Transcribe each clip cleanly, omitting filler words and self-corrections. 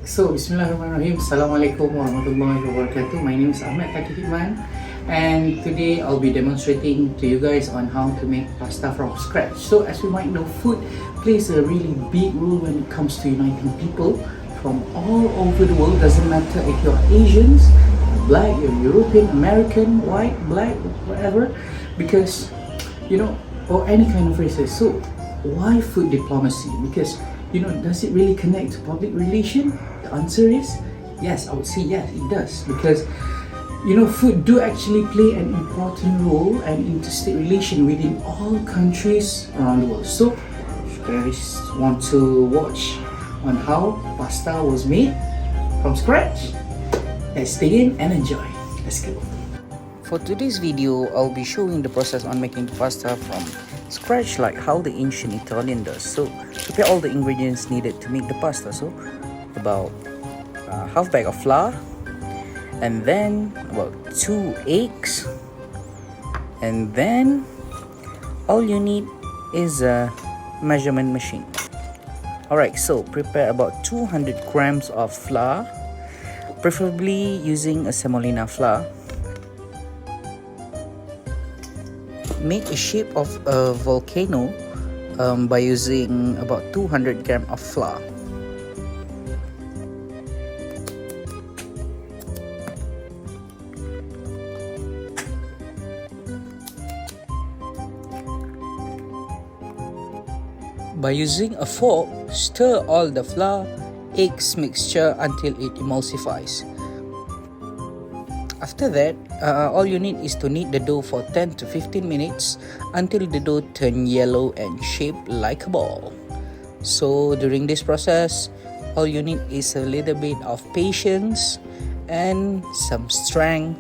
So, Bismillahirrahmanirrahim. Assalamualaikum warahmatullahi wabarakatuh. My name is Ahmed Hikman, and today I'll be demonstrating to you guys on how to make pasta from scratch. So, as you might know, food plays a really big role when it comes to uniting people from all over the world. Doesn't matter if you're Asians, black, you're European, American, white, black, whatever, because or any kind of races. So, why food diplomacy? Because does it really connect to public relation? The answer is yes. I would say yes, it does, because food do actually play an important role and interstate relation within all countries around the world. So, if you guys want to watch on how pasta was made from scratch, let's dig in and enjoy. Let's go. For today's video, I'll be showing the process on making the pasta from scratch, like how the ancient Italian does. So, prepare all the ingredients needed to make the pasta. So, about half bag of flour, and then about 2 eggs, and then all you need is a measurement machine. Alright, so prepare about 200 grams of flour, preferably using a semolina flour. Make a shape of a volcano by using about 200 grams of flour. By using a fork, stir all the flour, eggs mixture until it emulsifies. After that, all you need is to knead the dough for 10 to 15 minutes until the dough turns yellow and shaped like a ball. So during this process, all you need is a little bit of patience and some strength.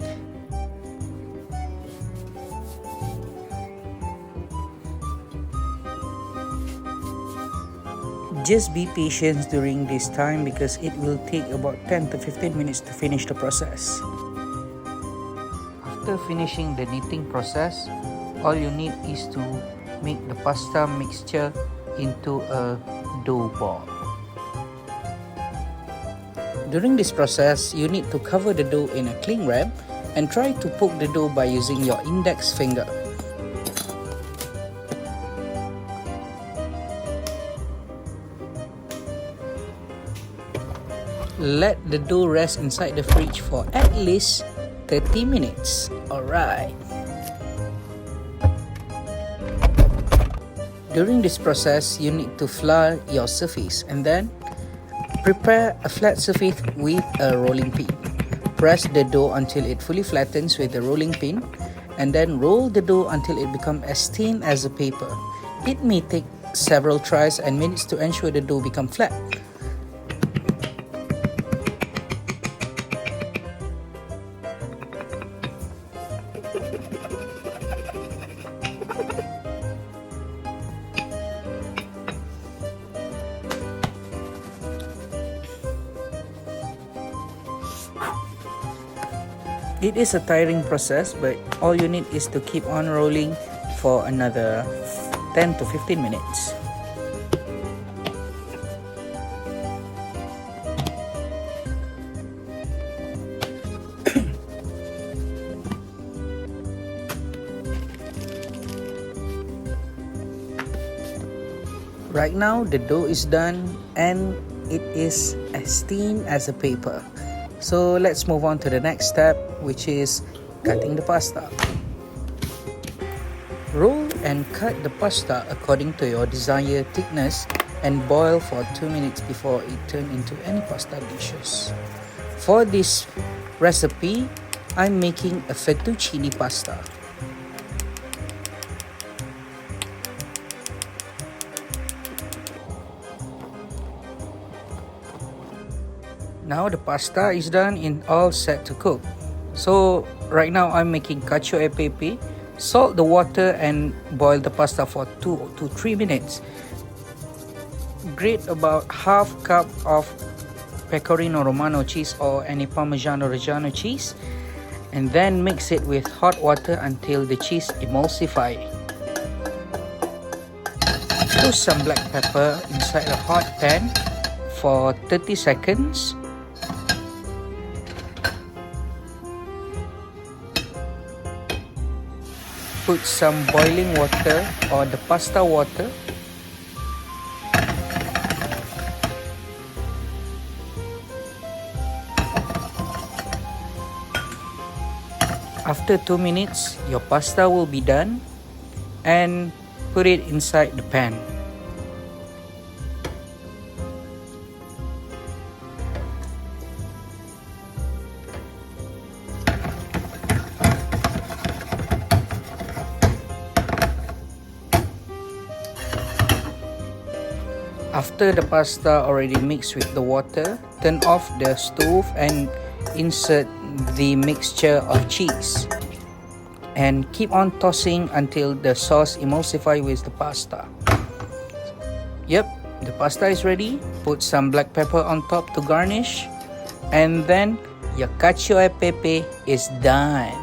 Just be patient during this time because it will take about 10 to 15 minutes to finish the process. After finishing the kneading process, all you need is to make the pasta mixture into a dough ball. During this process, you need to cover the dough in a cling wrap and try to poke the dough by using your index finger. Let the dough rest inside the fridge for at least 30 minutes. Alright. During this process, you need to flour your surface and then prepare a flat surface with a rolling pin. Press the dough until it fully flattens with the rolling pin and then roll the dough until it becomes as thin as a paper. It may take several tries and minutes to ensure the dough becomes flat. It is a tiring process, but all you need is to keep on rolling for another 10 to 15 minutes. Right now, the dough is done and it is as thin as a paper. So let's move on to the next step, which is cutting the pasta. Roll and cut the pasta according to your desired thickness and boil for 2 minutes before it turns into any pasta dishes. For this recipe, I'm making a fettuccine pasta. Now the pasta is done and all set to cook. So right now I'm making cacio e pepe. Salt the water and boil the pasta for 2 to 3 minutes. Grate about half cup of pecorino romano cheese or any parmigiano reggiano cheese and then mix it with hot water until the cheese emulsifies. Put some black pepper inside a hot pan. for 30 seconds. Put some boiling water or the pasta water. After 2 minutes, your pasta will be done, and put it inside the pan. After the pasta already mixed with the water, turn off the stove and insert the mixture of cheese. And keep on tossing until the sauce emulsify with the pasta. Yep, the pasta is ready. Put some black pepper on top to garnish. And then your cacio e pepe is done.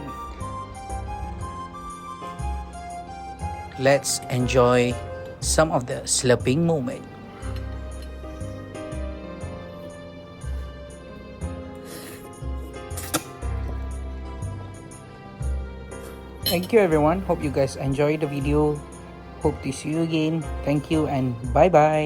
Let's enjoy some of the slurping moment. Thank you everyone. Hope you guys enjoyed the video. Hope to see you again. Thank you and bye bye.